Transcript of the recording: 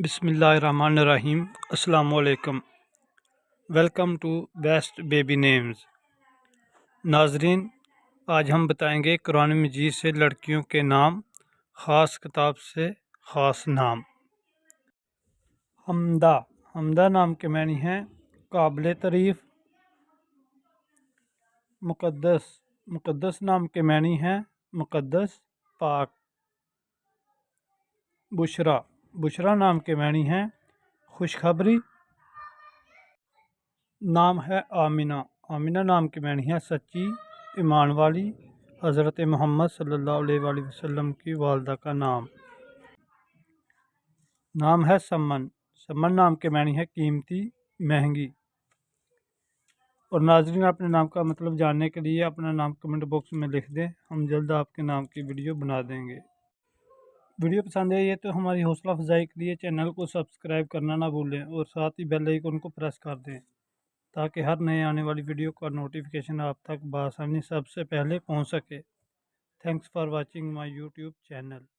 بسم اللہ الرحمن الرحیم۔ السلام علیکم۔ Welcome to best baby names. ناظرین، آج ہم بتائیں گے قرآن مجید سے لڑکیوں کے نام، خاص کتاب سے خاص نام۔ حمدہ، حمدہ نام کے معنی ہیں قابل تعریف۔ مقدس، مقدس نام کے معنی ہیں مقدس، پاک۔ بشرا، بشرا نام کے معنی ہیں خوشخبری۔ نام ہے آمنہ، آمنہ نام کے معنی ہیں سچی، ایمان والی، حضرت محمد صلی اللہ علیہ وآلہ وسلم کی والدہ کا نام۔ نام ہے سمن، سمن نام کے معنی ہے قیمتی، مہنگی۔ اور ناظرین، اپنے نام کا مطلب جاننے کے لیے اپنا نام کمنٹ باکس میں لکھ دیں، ہم جلد آپ کے نام کی ویڈیو بنا دیں گے۔ ویڈیو پسند ہے یہ تو ہماری حوصلہ افزائی کے لیے چینل کو سبسکرائب کرنا نہ بھولیں اور ساتھ ہی بیل آئیکن کو پریس کر دیں تاکہ ہر نئے آنے والی ویڈیو کا نوٹیفیکیشن آپ تک بآسانی سب سے پہلے پہنچ سکے۔ Thanks for watching my YouTube channel.